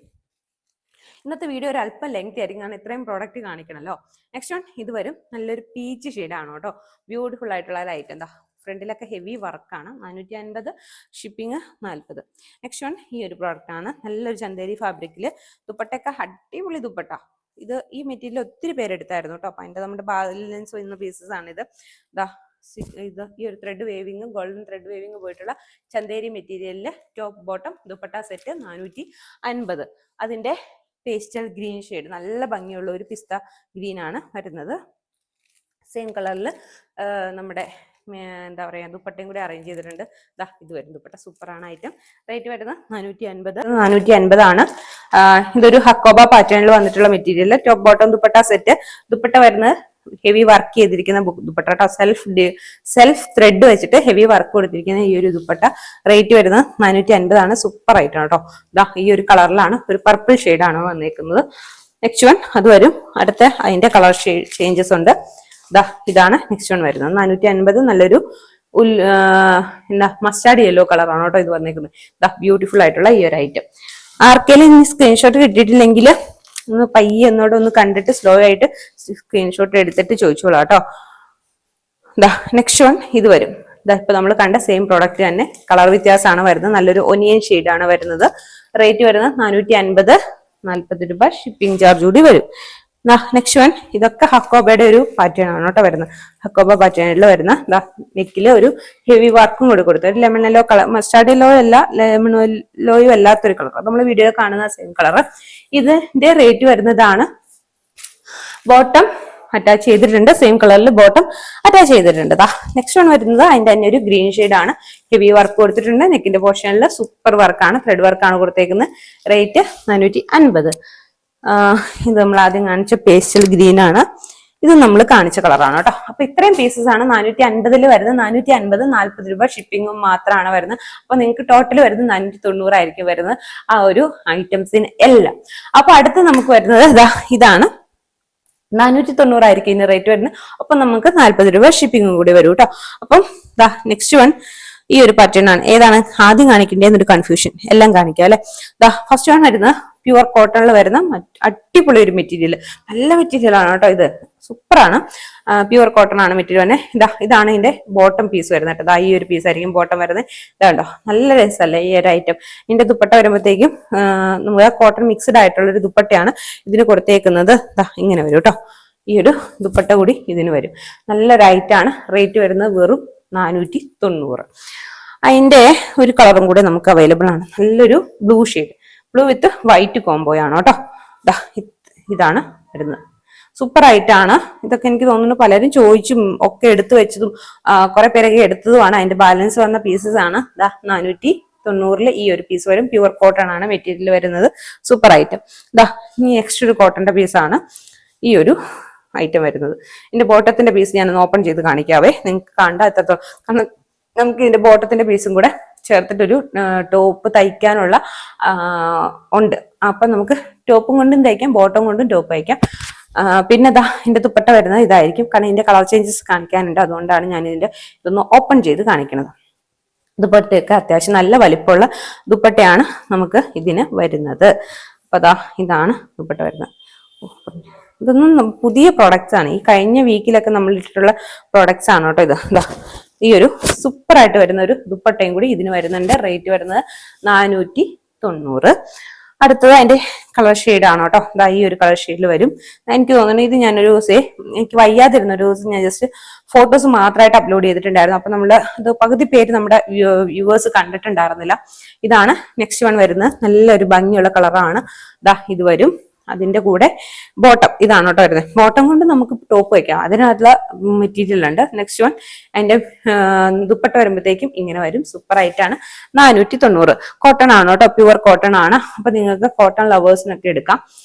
ഇന്നത്തെ വീഡിയോ ഒരു അല്പം ലെങ്ത് ആയിരിക്കും കാരണം ഇത്രയും പ്രോഡക്റ്റ് കാണിക്കണമല്ലോ. നെക്സ്റ്റ് വൺ ഇത് വരും, നല്ലൊരു പീച്ച് ഷെയ്ഡാണ് കേട്ടോ. ബ്യൂട്ടിഫുൾ ആയിട്ടുള്ള ഒരു ഐറ്റം. എന്താ ഫ്രണ്ടിലൊക്കെ ഹെവി വർക്കാണ്. 450, ഷിപ്പിംഗ് 40. നെക്സ്റ്റ് വൺ ഈ ഒരു പ്രോഡക്റ്റ് ആണ്, നല്ലൊരു ചന്തേരി ഫാബ്രിക്കിൽ. ദുപ്പട്ടയൊക്കെ അടിപൊളി ദുപ്പട്ട. ഇത് ഈ മെറ്റീരിയൽ ഒത്തിരി പേരെടുത്തായിരുന്നു കേട്ടോ. അപ്പം അതിൻ്റെ നമ്മുടെ ബാലൻസ് വരുന്ന പീസസ് ആണിത്. ദാ ഇത് ഈ ഒരു thread waving, golden thread waving പോയിട്ടുള്ള ചന്തേരി മെറ്റീരിയലിൽ ടോപ്പ് ബോട്ടം ദുപ്പട്ട സെറ്റ് 450. അതിൻ്റെ പേസ്റ്റൽ ഗ്രീൻ ഷെയ്ഡ്, നല്ല ഭംഗിയുള്ള ഒരു പിസ്ത ഗ്രീൻ ആണ് വരുന്നത്. സെയിം കളറിൽ നമ്മുടെ എന്താ പറയുക ദുപ്പട്ടയും കൂടി അറേഞ്ച് ചെയ്തിട്ടുണ്ട്. ദാ ഇത് വരും ദുപ്പട്ട, സൂപ്പറാണ് ഐറ്റം. റേറ്റ് വരുന്നത് 450 ആണ്. ഇതൊരു ഹക്കോബ പാറ്റേണിൽ വന്നിട്ടുള്ള material. Top bottom dupatta set. Dupatta വരുന്നത് ഹെവി വർക്ക് ചെയ്തിരിക്കുന്ന ദുപ്പട്ട കേട്ടോ. സെൽഫ് ത്രെഡ് വെച്ചിട്ട് ഹെവി വർക്ക് കൊടുത്തിരിക്കുന്ന ഈ ഒരു ദുപ്പട്ട. റേറ്റ് വരുന്നത് 450 ആണ്. സൂപ്പർ ആയിട്ടാണ് കേട്ടോ. ദാ ഈ ഒരു കളറിലാണ്, ഒരു പർപ്പിൾ ഷെയ്ഡാണ് വന്നേക്കുന്നത്. നെക്സ്റ്റ് വൺ അത് വരും. അടുത്ത അതിന്റെ കളർ ചേഞ്ചസ് ഉണ്ട്. ദാ ഇതാണ് നെക്സ്റ്റ് വൺ വരുന്നത് 450. നല്ലൊരു എന്താ മസ്റ്റാർഡ് യെല്ലോ കളറാണ് കേട്ടോ ഇത് വന്നേക്കുന്നത്. ദാ ബ്യൂട്ടിഫുൾ ആയിട്ടുള്ള ഈ ഒരു ഐറ്റം. ആർക്കെങ്കിലും ഇനി സ്ക്രീൻഷോട്ട് കിട്ടിയിട്ടില്ലെങ്കിൽ ഒന്ന് പയ്യെ എന്നോട് ഒന്ന് കണ്ടിട്ട് സ്ലോ ആയിട്ട് സ്ക്രീൻഷോട്ട് എടുത്തിട്ട് ചോദിച്ചോളാം കേട്ടോ. ദാ നെക്സ്റ്റ് വൺ ഇത് വരും. ഇതാ ഇപ്പൊ നമ്മൾ കണ്ട സെയിം പ്രോഡക്റ്റ് തന്നെ, കളർ വ്യത്യാസമാണ് വരുന്നത്. നല്ലൊരു ഒനിയൻ ഷെയ്ഡാണ് വരുന്നത്. റേറ്റ് വരുന്നത് 450, 40 രൂപ. ഷിപ്പിംഗ് ചാർജ് കൂടി വരും. നെക്സ്റ്റ് വൺ ഇതൊക്കെ ഹക്കോബയുടെ ഒരു പാറ്റേൺ ആണ് കേട്ടോ വരുന്നത്. ഹക്കോബ പാറ്റേണിൽ വരുന്ന നെക്കില് ഒരു ഹെവി വർക്കും കൂടി കൊടുത്തു. ഒരു lemon yellow colour, mustard yellow അല്ല, ലെമൺ യെല്ലോയും അല്ലാത്തൊരു കളർ. നമ്മൾ വീഡിയോയിൽ കാണുന്ന സെയിം കളർ. ഇതിന്റെ റേറ്റ് വരുന്നതാണ്. ബോട്ടം അറ്റാച്ച് ചെയ്തിട്ടുണ്ട്, സെയിം കളറിൽ ബോട്ടം അറ്റാച്ച് ചെയ്തിട്ടുണ്ട്. നെക്സ്റ്റ് വൺ വരുന്നത് അതിന്റെ തന്നെ ഒരു ഗ്രീൻ ഷെയ്ഡ് ആണ്. ഹെവി വർക്ക് കൊടുത്തിട്ടുണ്ട്. നെക്കിന്റെ പോർഷനിൽ സൂപ്പർ വർക്കാണ്, ത്രെഡ് വർക്കാണ് കൊടുത്തേക്കുന്നത്. റേറ്റ് 450. ഇത് നമ്മൾ ആദ്യം കാണിച്ച പേസ്റ്റൽ ഗ്രീൻ ആണ്. ഇത് നമ്മൾ കാണിച്ച കളറാണ് കേട്ടോ. അപ്പൊ ഇത്രയും പീസസ് ആണ് 450 വരുന്നത്. 450, 40 രൂപ ഷിപ്പിങ്ങും മാത്രമാണ് വരുന്നത്. അപ്പൊ നിങ്ങൾക്ക് ടോട്ടൽ വരുന്നത് 490 ആയിരിക്കും വരുന്നത് ആ ഒരു ഐറ്റംസിന് എല്ലാം. അപ്പൊ അടുത്ത് നമുക്ക് വരുന്നത് ഇതാണ് 490 ആയിരിക്കും ഇതിന് റേറ്റ് വരുന്നത്. അപ്പൊ നമുക്ക് 40 രൂപ ഷിപ്പിങ്ങും കൂടി വരും കേട്ടോ. അപ്പം നെക്സ്റ്റ് വൺ ഈ ഒരു പാറ്റേൺ ആണ്. ഏതാണ് ആദ്യം കാണിക്കേണ്ടതെന്നൊരു കൺഫ്യൂഷൻ, എല്ലാം കാണിക്കാം അല്ലെ. ഫസ്റ്റ് വൺ വരുന്നത് പ്യുവർ കോട്ടണിൽ വരുന്ന അടിപൊളി ഒരു മെറ്റീരിയൽ. നല്ല മെറ്റീരിയൽ ആണ് കേട്ടോ, ഇത് സൂപ്പറാണ്. പ്യുവർ കോട്ടൺ ആണ് മെറ്റീരിയൽ തന്നെ. ഇതാണ് ഇതിന്റെ ബോട്ടം പീസ് വരുന്നത് കേട്ടോ. ഈ ഒരു പീസ് ആയിരിക്കും ബോട്ടം വരുന്നത്. ഇതാണ്ടോ, നല്ല രസമല്ലേ ഈ ഒരു ഐറ്റം. ഇതിന്റെ ദുപ്പട്ട വരുമ്പോഴത്തേക്കും നമ്മുടെ കോട്ടൺ മിക്സ്ഡ് ആയിട്ടുള്ള ഒരു ദുപ്പട്ടയാണ് ഇതിന് കൊടുത്തേക്കുന്നത്. ഇങ്ങനെ വരും കേട്ടോ. ഈ ഒരു ദുപ്പട്ട കൂടി ഇതിന് വരും. നല്ലൊരു ഐറ്റാണ്. റേറ്റ് വരുന്നത് വെറും 490. അതിന്റെ ഒരു കളറും കൂടെ നമുക്ക് അവൈലബിൾ ആണ്. നല്ലൊരു blue shade, blue with white കോംബോയാണ് കേട്ടോ. ഇതാണ് വരുന്നത്. സൂപ്പർ ആയിട്ടാണ്. ഇതൊക്കെ എനിക്ക് തോന്നുന്നു പലരും ചോദിച്ചും ഒക്കെ എടുത്തു വെച്ചതും കുറെ പേരൊക്കെ എടുത്തതുമാണ്. അതിന്റെ ബാലൻസ് വന്ന പീസസ് ആണ്. 490 ഈ ഒരു പീസ് വരും. പ്യുവർ കോട്ടൺ ആണ് മെറ്റീരിയൽ വരുന്നത്. Super item. ഇനി നെക്സ്റ്റ് ഒരു കോട്ടന്റെ പീസാണ് ഈ ഒരു ഐറ്റം വരുന്നത്. ഇതിന്റെ ബോട്ടത്തിന്റെ പീസ് ഞാനൊന്ന് ഓപ്പൺ ചെയ്ത് കാണിക്കാവേ, നിങ്ങൾക്ക് കണ്ടാൽ എത്രത്തോളം. കാരണം നമുക്ക് ഇതിന്റെ ബോട്ടത്തിന്റെ പീസും കൂടെ ചേർത്തിട്ടൊരു ടോപ്പ് തയ്ക്കാനുള്ള ഉണ്ട്. അപ്പൊ നമുക്ക് ടോപ്പും കൊണ്ടും തയ്ക്കാം, ബോട്ടം കൊണ്ടും ടോപ്പ് തയ്ക്കാം. പിന്നെ ഇതിന്റെ ദുപ്പട്ട വരുന്നത് ഇതായിരിക്കും. കാരണം ഇതിന്റെ കളർ ചേഞ്ചസ് കാണിക്കാനുണ്ട്, അതുകൊണ്ടാണ് ഞാൻ ഇതിന്റെ ഇതൊന്ന് ഓപ്പൺ ചെയ്ത് കാണിക്കുന്നത്. ദുപ്പട്ടയൊക്കെ അത്യാവശ്യം നല്ല വലിപ്പമുള്ള ദുപ്പട്ടയാണ് നമുക്ക് ഇതിന് വരുന്നത്. അപ്പൊ ഇതാണ് ദുപ്പട്ട വരുന്നത്. ഇതൊന്നും പുതിയ പ്രോഡക്ട്സ് ആണ്. ഈ കഴിഞ്ഞ വീക്കിലൊക്കെ നമ്മൾ ഇട്ടിട്ടുള്ള പ്രോഡക്ട്സ് ആണ് കേട്ടോ. ഈ ഒരു സൂപ്പർ ആയിട്ട് വരുന്ന ഒരു ദുപ്പട്ടയും കൂടി ഇതിന് വരുന്നുണ്ട്. റേറ്റ് വരുന്നത് 490. അടുത്തത് അതിന്റെ കളർ ഷെയ്ഡ് ആണ് കേട്ടോ. ഈ ഒരു കളർ ഷെയ്ഡിൽ വരും. എനിക്ക് തോന്നുന്നു ഇത് ഞാനൊരു ദിവസം എനിക്ക് വയ്യാതിരുന്ന ഒരു ദിവസം ഞാൻ ജസ്റ്റ് ഫോട്ടോസ് മാത്രമായിട്ട് അപ്ലോഡ് ചെയ്തിട്ടുണ്ടായിരുന്നു. അപ്പൊ നമ്മള് അത് പകുതി പേര് നമ്മുടെ വ്യൂവേഴ്സ് കണ്ടിട്ടുണ്ടായിരുന്നില്ല. ഇതാണ് നെക്സ്റ്റ് വൺ വരുന്നത്. നല്ലൊരു ഭംഗിയുള്ള കളറാണ്. ഇത് വരും. അതിന്റെ കൂടെ ബോട്ടം ഇതാണ് കേട്ടോ വരുന്നത്. ബോട്ടം കൊണ്ട് നമുക്ക് ടോപ്പ് വയ്ക്കാം, അതിനകത്തുള്ള മെറ്റീരിയൽ ഉണ്ട്. നെക്സ്റ്റ് വൺ അതിന്റെ ദുപ്പട്ട വരുമ്പോഴത്തേക്കും ഇങ്ങനെ വരും. സൂപ്പർ ആയിട്ടാണ്. 490. കോട്ടൺ ആണ് കേട്ടോ, പ്യുവർ കോട്ടൺ ആണ്. അപ്പൊ നിങ്ങൾക്ക് കോട്ടൺ ലവേഴ്സിനൊക്കെ എടുക്കാം.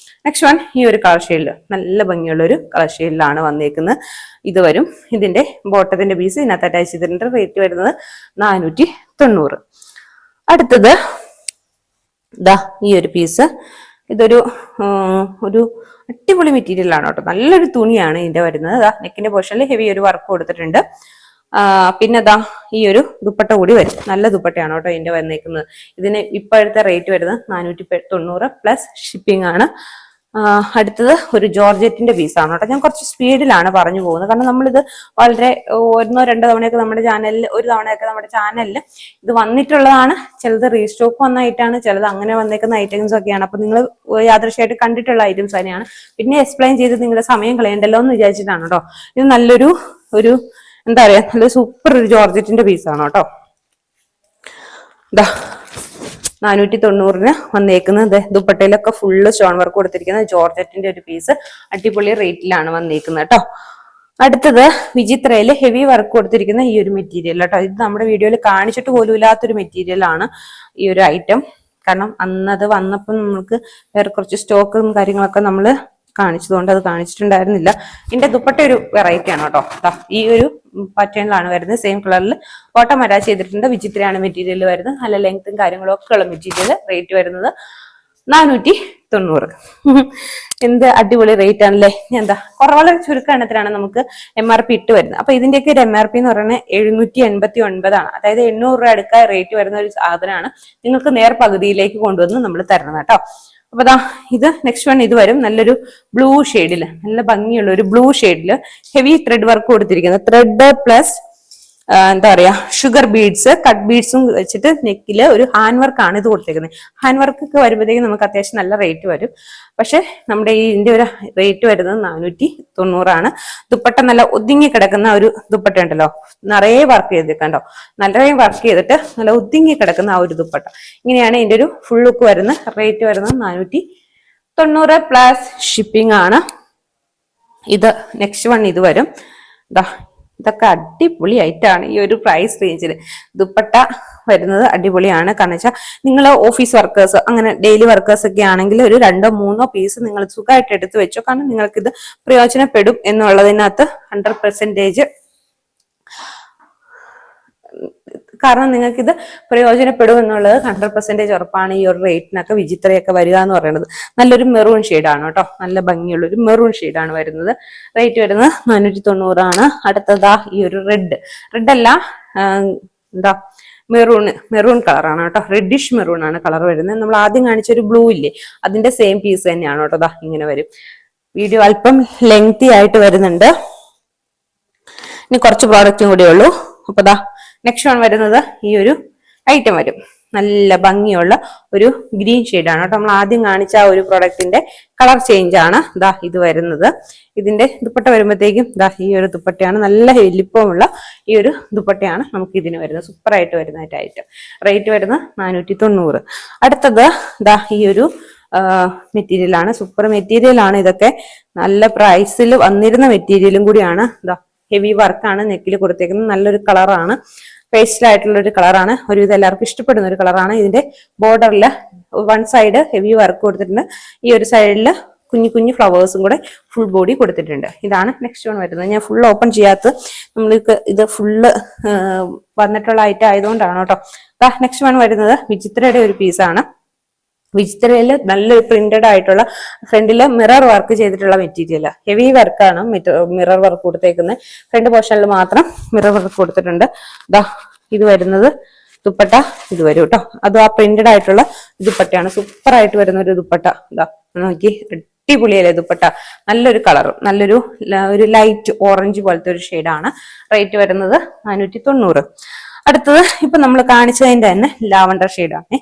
നെക്സ്റ്റ് വൺ ഈ ഒരു കളർ ഷെയ്ഡിൽ നല്ല ഭംഗിയുള്ള ഒരു കളർ ഷെയ്ഡിലാണ് വന്നേക്കുന്നത്. ഇത് വരും. ഇതിന്റെ ബോട്ടത്തിന്റെ പീസ് ഇതിനകത്ത് അറ്റാച്ച് ചെയ്തിട്ടുണ്ട്. റേറ്റ് വരുന്നത് 490. അടുത്തത് ഈ ഒരു പീസ്. ഇതൊരു അടിപൊളി മെറ്റീരിയൽ ആണ് കേട്ടോ. നല്ലൊരു തുണിയാണ് ഇതിന്റെ വരുന്നത്. നെക്കിന്റെ പോർഷനിൽ ഹെവി ഒരു വർക്ക് കൊടുത്തിട്ടുണ്ട്. പിന്നെ ഈ ഒരു ദുപ്പട്ട കൂടി വരും. നല്ല ദുപ്പട്ടയാണ് കേട്ടോ ഇതിന്റെ വന്നേക്കുന്നത്. ഇതിന് ഇപ്പോഴത്തെ റേറ്റ് വരുന്നത് 490 പ്ലസ് ഷിപ്പിംഗ് ആണ്. അടുത്തത് ഒരു ജോർജറ്റിന്റെ പീസാണ് കേട്ടോ. ഞാൻ കുറച്ച് സ്പീഡിലാണ് പറഞ്ഞു പോകുന്നത്, കാരണം നമ്മളിത് വളരെ 1-2 തവണയൊക്കെ നമ്മുടെ ചാനലിൽ, ഒരു തവണയൊക്കെ നമ്മുടെ ചാനലിൽ ഇത് വന്നിട്ടുള്ളതാണ്. ചിലത് റീസ്റ്റോക്ക് വന്ന ഐറ്റാണ്, ചിലത് അങ്ങനെ വന്നേക്കുന്ന ഐറ്റംസ് ഒക്കെയാണ്. അപ്പൊ നിങ്ങൾ യാദൃശ്യമായിട്ട് കണ്ടിട്ടുള്ള ഐറ്റംസ് തന്നെയാണ്. പിന്നെ എക്സ്പ്ലെയിൻ ചെയ്ത് നിങ്ങളുടെ സമയം കളയണ്ടല്ലോ എന്ന് വിചാരിച്ചിട്ടാണ് കേട്ടോ. ഇത് നല്ലൊരു എന്താ പറയാ, നല്ല സൂപ്പർ ഒരു ജോർജറ്റിന്റെ പീസാണ് കേട്ടോ. 490 വന്നേക്കുന്നത്. ദുപ്പട്ടയിലൊക്കെ ഫുള്ള് സ്റ്റോൺ വർക്ക് കൊടുത്തിരിക്കുന്നത് ജോർജറ്റിന്റെ ഒരു പീസ്. അടിപൊളി റേറ്റിലാണ് വന്നേക്കുന്നത് കേട്ടോ. അടുത്തത് വിചിത്രയില് ഹെവി വർക്ക് കൊടുത്തിരിക്കുന്ന ഈ ഒരു മെറ്റീരിയൽ കേട്ടോ. ഇത് നമ്മുടെ വീഡിയോയിൽ കാണിച്ചിട്ട് പോലും ഇല്ലാത്തൊരു മെറ്റീരിയൽ ആണ് ഈ ഒരു ഐറ്റം. കാരണം അന്നത് വന്നപ്പോൾ നമുക്ക് വേറെ കുറച്ച് സ്റ്റോക്കും കാര്യങ്ങളൊക്കെ നമ്മൾ കാണിച്ചതുകൊണ്ട് അത് കാണിച്ചിട്ടുണ്ടായിരുന്നില്ല. ഇതിന്റെ ദുപ്പട്ട ഒരു വെറൈറ്റി ആണ് കേട്ടോ. ഈ ഒരു പാറ്റേണിലാണ് വരുന്നത്. സെയിം കളറിൽ ബോട്ടം അറ്റാച്ച് ചെയ്തിട്ടുണ്ട്. വിചിത്രയാണ് മെറ്റീരിയൽ വരുന്നത്. നല്ല ലെങ്ത്തും കാര്യങ്ങളും ഒക്കെ ഉള്ള മെറ്റീരിയൽ. റേറ്റ് വരുന്നത് 490. എന്ത് അടിപൊളി റേറ്റ് ആണല്ലേ. വളരെ ചുരുക്കണത്തിലാണ് നമുക്ക് MRP ഇട്ട് വരുന്നത്. അപ്പൊ ഇതിന്റെയൊക്കെ ഒരു MRP എന്ന് പറയുന്നത് 789 ആണ്. അതായത് 800 രൂപ അടുക്ക റേറ്റ് വരുന്ന ഒരു സാധനമാണ്. നിങ്ങൾക്ക് നേർ പകുതിയിലേക്ക് കൊണ്ടുവന്ന് നമ്മൾ തരണം കേട്ടോ. അപ്പൊ ഇത് നെക്സ്റ്റ് വൺ ഇത് വരും. നല്ലൊരു ബ്ലൂ ഷെയ്ഡില്, നല്ല ഭംഗിയുള്ള ഒരു ബ്ലൂ ഷെയ്ഡില് ഹെവി ത്രെഡ് വർക്ക് കൊടുത്തിരിക്കുന്നത്. ത്രെഡ് പ്ലസ് എന്താ പറയാ ഷുഗർ ബീഡ്സ്, കട്ട് ബീഡ്സും വെച്ചിട്ട് നെക്കില് ഒരു ഹാൻഡ് വർക്ക് ആണ് ഇത് കൊടുത്തേക്കുന്നത്. ഹാൻഡ് വർക്ക് ഒക്കെ വരുമ്പോഴത്തേക്കും നമുക്ക് അത്യാവശ്യം നല്ല റേറ്റ് വരും. പക്ഷെ നമ്മുടെ ഇതിന്റെ ഒരു റേറ്റ് വരുന്നത് 490 ആണ്. ദുപ്പട്ട നല്ല ഒതുങ്ങി കിടക്കുന്ന ഒരു ദുപ്പട്ട ഉണ്ടല്ലോ, നിറയെ വർക്ക് ചെയ്തിട്ടുണ്ടോ, നിറയെ വർക്ക് ചെയ്തിട്ട് നല്ല ഒതുങ്ങി കിടക്കുന്ന ആ ഒരു ദുപ്പട്ട. ഇങ്ങനെയാണ് ഇതിന്റെ ഒരു ഫുൾ ലുക്ക് വരുന്നത്. റേറ്റ് വരുന്നത് 490 പ്ലസ് ഷിപ്പിംഗ് ആണ്. ഇത് നെക്സ്റ്റ് വൺ ഇത് വരും. ഇതൊക്കെ അടിപൊളിയായിട്ടാണ് ഈ ഒരു പ്രൈസ് റേഞ്ചിൽ ദുപ്പട്ട വരുന്നത്. അടിപൊളിയാണ്. കാരണം വെച്ചാൽ നിങ്ങൾ ഓഫീസ് വർക്കേഴ്സ്, അങ്ങനെ ഡെയിലി വർക്കേഴ്സ് ഒക്കെ ആണെങ്കിൽ ഒരു 2-3 പീസ് നിങ്ങൾ സുഖമായിട്ട് എടുത്ത് വെച്ചോ. കാരണം നിങ്ങൾക്കിത് പ്രയോജനപ്പെടും എന്നുള്ളതിനകത്ത് 100% കാരണം നിങ്ങൾക്കിത് പ്രയോജനപ്പെടും എന്നുള്ളത് 100% ഉറപ്പാണ്. ഈ ഒരു റേറ്റിനൊക്കെ വിചിത്രയൊക്കെ വരിക എന്ന് പറയുന്നത്. നല്ലൊരു മെറൂൺ ഷെയ്ഡാണ് കേട്ടോ. നല്ല ഭംഗിയുള്ള ഒരു മെറൂൺ ഷെയ്ഡാണ് വരുന്നത്. റേറ്റ് വരുന്നത് 490 ആണ്. അടുത്തതാ ഈ ഒരു റെഡ് അല്ല മെറൂൺ കളറാണ് കേട്ടോ. റെഡിഷ് മെറൂൺ ആണ് കളർ വരുന്നത്. നമ്മൾ ആദ്യം കാണിച്ച ഒരു ബ്ലൂ ഇല്ലേ, അതിന്റെ സെയിം പീസ് തന്നെയാണ് കേട്ടോ. ദാ ഇങ്ങനെ വരും. വീഡിയോ അല്പം ലെങ്തി ആയിട്ട് വരുന്നുണ്ട്. ഇനി കുറച്ച് പ്രോഡക്റ്റും കൂടി ഉള്ളൂ. അപ്പൊ ദാ നെക്സ്റ്റ് വൺ വരുന്നത് ഈ ഒരു ഐറ്റം വരും. നല്ല ഭംഗിയുള്ള ഒരു ഗ്രീൻ ഷെയ്ഡാണ് കേട്ടോ. നമ്മൾ ആദ്യം കാണിച്ച ആ ഒരു പ്രൊഡക്റ്റിന്റെ കളർ ചേഞ്ച് ആണ് ദാ ഇത് വരുന്നത്. ഇതിന്റെ ദുപ്പട്ട വരുമ്പോഴത്തേക്കും ദാ ഈ ഒരു ദുപ്പട്ടയാണ്, നല്ല വലിപ്പമുള്ള ഈ ഒരു ദുപ്പട്ടയാണ് നമുക്ക് ഇതിന് വരുന്നത്. സൂപ്പർ ആയിട്ട് വരുന്ന ഐറ്റം. റേറ്റ് വരുന്നത് 490. അടുത്തത് ദാ ഈ ഒരു മെറ്റീരിയൽ ആണ്. സൂപ്പർ മെറ്റീരിയൽ ആണ്. ഇതൊക്കെ നല്ല പ്രൈസിൽ വന്നിരുന്ന മെറ്റീരിയലും കൂടിയാണ്. ദാ ഹെവി വർക്കാണ് നെക്കിൽ കൊടുത്തേക്കുന്നത്. നല്ലൊരു കളറാണ്, പേസ്റ്റൽ ആയിട്ടുള്ള ഒരു കളറാണ്. ഒരുവിധം എല്ലാവർക്കും ഇഷ്ടപ്പെടുന്ന ഒരു കളറാണ്. ഇതിന്റെ ബോർഡറിൽ വൺ സൈഡ് ഹെവി വർക്ക് കൊടുത്തിട്ടുണ്ട്. ഈ ഒരു സൈഡിൽ കുഞ്ഞു കുഞ്ഞു ഫ്ലവേഴ്സും കൂടെ ഫുൾ ബോഡി കൊടുത്തിട്ടുണ്ട്. ഇതാണ് നെക്സ്റ്റ് വൺ വരുന്നത്. ഞാൻ ഫുൾ ഓപ്പൺ ചെയ്യാത്ത, നമ്മൾക്ക് ഇത് ഫുള്ള് വന്നിട്ടുള്ള ഐറ്റം ആയതുകൊണ്ടാണ് കേട്ടോ. നെക്സ്റ്റ് വൺ വരുന്നത് വിചിത്രയുടെ ഒരു പീസാണ്. വിചിത്രയില് നല്ലൊരു പ്രിന്റഡ് ആയിട്ടുള്ള ഫ്രണ്ടില് മിറർ വർക്ക് ചെയ്തിട്ടുള്ള മെറ്റീരിയൽ. ഹെവി വർക്കാണ് മിറർ വർക്ക് കൊടുത്തേക്കുന്നത്. ഫ്രണ്ട് പോർഷനിൽ മാത്രം മിറർ വർക്ക് കൊടുത്തിട്ടുണ്ട്. ദാ ഇത് വരുന്നത് ദുപ്പട്ട ഇത് വരും കേട്ടോ. അത് ആ പ്രിന്റഡ് ആയിട്ടുള്ള ദുപ്പട്ടയാണ്. സൂപ്പർ ആയിട്ട് വരുന്ന ഒരു ദുപ്പട്ട. ഇതാ നോക്കി, അടിപൊളിയല്ലേ ദുപ്പട്ട. നല്ലൊരു കളറും നല്ലൊരു ലൈറ്റ് ഓറഞ്ച് പോലത്തെ ഒരു ഷെയ്ഡാണ്. റേറ്റ് വരുന്നത് 490. അടുത്തത് ഇപ്പൊ നമ്മൾ കാണിച്ചതിന്റെ തന്നെ ലാവണ്ടർ ഷെയ്ഡാണ്.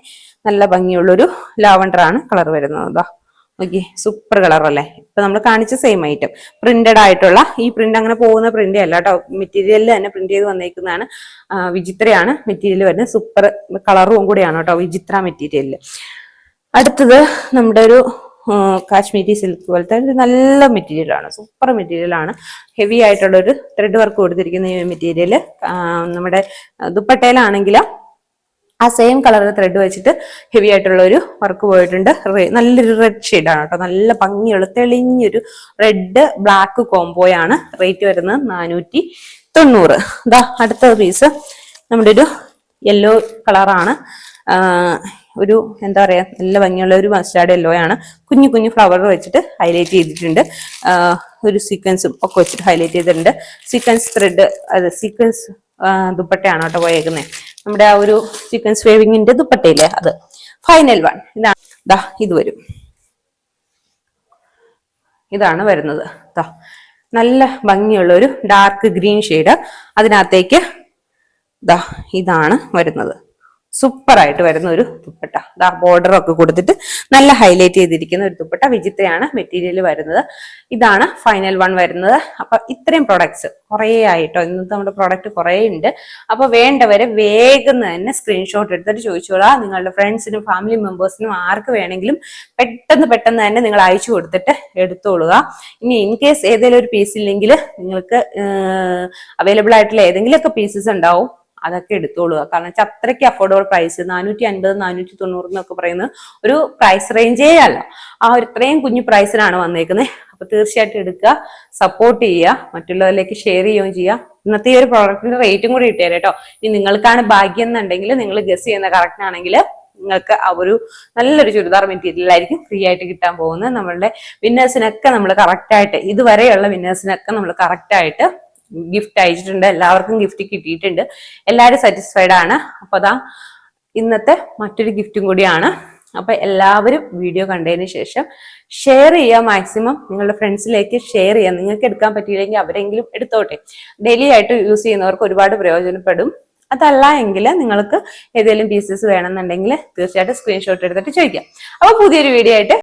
നല്ല ഭംഗിയുള്ളൊരു ലാവണ്ടർ ആണ് കളർ വരുന്നത്. ഓക്കെ, സൂപ്പർ കളർ അല്ലേ. ഇപ്പൊ നമ്മൾ കാണിച്ച സെയിം ഐറ്റം പ്രിന്റഡ് ആയിട്ടുള്ള, ഈ പ്രിന്റ് അങ്ങനെ പോകുന്ന പ്രിന്റ് അല്ല കേട്ടോ, മെറ്റീരിയലിൽ തന്നെ പ്രിന്റ് ചെയ്ത് വന്നേക്കുന്നതാണ്. വിചിത്രയാണ് മെറ്റീരിയൽ വരുന്നത്. സൂപ്പർ കളറും കൂടിയാണ് കേട്ടോ വിചിത്ര മെറ്റീരിയലിൽ. അടുത്തത് നമ്മുടെ ഒരു കാശ്മീരി സിൽക്ക് പോലത്തെ ഒരു നല്ല മെറ്റീരിയൽ ആണ്. സൂപ്പർ മെറ്റീരിയൽ ആണ്. ഹെവി ആയിട്ടുള്ള ഒരു ത്രെഡ് വർക്ക് കൊടുത്തിരിക്കുന്ന ഈ മെറ്റീരിയൽ നമ്മുടെ ദുപ്പട്ടയിലാണെങ്കിൽ ആ സെയിം കളർ ത്രെഡ് വെച്ചിട്ട് ഹെവി ആയിട്ടുള്ള ഒരു വർക്ക് പോയിട്ടുണ്ട്. നല്ലൊരു റെഡ് ഷെയ്ഡാണ് കേട്ടോ. നല്ല ഭംഗിയുള്ള തെളിഞ്ഞൊരു റെഡ് ബ്ലാക്ക് കോംബോയാണ്. റേറ്റ് വരുന്നത് 490. ഇതാ അടുത്ത പീസ് നമ്മുടെ ഒരു യെല്ലോ കളറാണ്. ഒരു എന്താ പറയാ, നല്ല ഭംഗിയുള്ള ഒരു മസ്റ്റാർഡ് യെല്ലോ ആണ്. കുഞ്ഞു കുഞ്ഞു ഫ്ലവർ വെച്ചിട്ട് ഹൈലൈറ്റ് ചെയ്തിട്ടുണ്ട്. ഒരു സീക്വൻസും ഒക്കെ വെച്ചിട്ട് ഹൈലൈറ്റ് ചെയ്തിട്ടുണ്ട്. സീക്വൻസ് ത്രെഡ്, അത് സീക്വൻസ് ദുപ്പട്ടയാണ് കേട്ടോ പോയേക്കുന്നത്. നമ്മുടെ ആ ഒരു സീക്വൻസ് വേവിങ്ങിന്റെ ദുപ്പട്ടയില്ലേ, അത് ഫൈനൽ വൺ. ഇതാണ് ദാ ഇത് വരും. ഇതാണ് വരുന്നത്. ദാ നല്ല ഭംഗിയുള്ള ഒരു ഡാർക്ക് ഗ്രീൻ ഷെയ്ഡ്. അതിനകത്തേക്ക് ദാ ഇതാണ് വരുന്നത്. സൂപ്പർ ആയിട്ട് വരുന്ന ഒരു ദുപ്പട്ട. ദാ ബോർഡർ ഒക്കെ കൊടുത്തിട്ട് നല്ല ഹൈലൈറ്റ് ചെയ്തിരിക്കുന്ന ഒരു ദുപ്പട്ട. വിചിത്രയാണ് മെറ്റീരിയൽ വരുന്നത്. ഇതാണ് ഫൈനൽ വൺ വരുന്നത്. അപ്പൊ ഇത്രയും പ്രൊഡക്ട്സ് കുറേ ആയിട്ടോ. ഇന്നത്തെ നമ്മുടെ പ്രൊഡക്റ്റ് കുറേ ഉണ്ട്. അപ്പൊ വേണ്ടവരെ വേഗം തന്നെ സ്ക്രീൻഷോട്ട് എടുത്തിട്ട് ചോദിച്ചോളാം. നിങ്ങളുടെ ഫ്രണ്ട്സിനും ഫാമിലി മെമ്പേഴ്സിനും ആർക്ക് വേണമെങ്കിലും പെട്ടെന്ന് തന്നെ നിങ്ങൾ അയച്ചു കൊടുത്തിട്ട് എടുത്തോളുക. ഇനി ഇൻ കേസ് ഏതെങ്കിലും ഒരു പീസ് ഇല്ലെങ്കിൽ നിങ്ങൾക്ക് അവൈലബിൾ ആയിട്ടുള്ള ഏതെങ്കിലുമൊക്കെ പീസസ് ഉണ്ടാവും, അതൊക്കെ എടുത്തോളുക. കാരണം വെച്ചാൽ അത്രയ്ക്ക് അഫോർഡബിൾ പ്രൈസ്. 450 490 എന്നൊക്കെ പറയുന്നത് ഒരു പ്രൈസ് റേഞ്ചേ അല്ല. ആ ഒരു ഇത്രയും കുഞ്ഞു പ്രൈസിനാണ് വന്നേക്കുന്നത്. അപ്പൊ തീർച്ചയായിട്ടും എടുക്കുക, സപ്പോർട്ട് ചെയ്യുക, മറ്റുള്ളവരിലേക്ക് ഷെയർ ചെയ്യുകയും ചെയ്യുക. ഇന്നത്തെ ഈ ഒരു പ്രോഡക്റ്റിന്റെ റേറ്റും കൂടി ഇട്ടുതരാം കേട്ടോ. ഇനി നിങ്ങൾക്കാണ് ഭാഗ്യം എന്നുണ്ടെങ്കിൽ, നിങ്ങൾ ഗസ് ചെയ്യുന്ന കറക്റ്റ് ആണെങ്കിൽ നിങ്ങൾക്ക് ആ ഒരു നല്ലൊരു ചുരിദാർ മെറ്റീരിയൽ ആയിരിക്കും ഫ്രീ ആയിട്ട് കിട്ടാൻ പോകുന്നത്. നമ്മളുടെ വിന്നേഴ്സിനൊക്കെ നമ്മൾ കറക്റ്റ് ആയിട്ട്, ഇതുവരെയുള്ള വിന്നേഴ്സിനൊക്കെ നമ്മൾ കറക്റ്റ് ആയിട്ട് ഗിഫ്റ്റ് അയച്ചിട്ടുണ്ട്. എല്ലാവർക്കും ഗിഫ്റ്റ് കിട്ടിയിട്ടുണ്ട്. എല്ലാവരും സാറ്റിസ്ഫൈഡ് ആണ്. അപ്പൊ അതാ ഇന്നത്തെ മറ്റൊരു ഗിഫ്റ്റും കൂടിയാണ്. അപ്പൊ എല്ലാവരും വീഡിയോ കണ്ടതിന് ശേഷം ഷെയർ ചെയ്യുക. മാക്സിമം നിങ്ങളുടെ ഫ്രണ്ട്സിലേക്ക് ഷെയർ ചെയ്യാം. നിങ്ങൾക്ക് എടുക്കാൻ പറ്റിയില്ലെങ്കിൽ അവരെങ്കിലും എടുത്തോട്ടെ. ഡെയിലി ആയിട്ട് യൂസ് ചെയ്യുന്നവർക്ക് ഒരുപാട് പ്രയോജനപ്പെടും. അതല്ല എങ്കിൽ നിങ്ങൾക്ക് ഏതെങ്കിലും പീസസ് വേണമെന്നുണ്ടെങ്കിൽ തീർച്ചയായിട്ടും സ്ക്രീൻഷോട്ട് എടുത്തിട്ട് ചോദിക്കാം. അപ്പൊ പുതിയൊരു വീഡിയോ ആയിട്ട്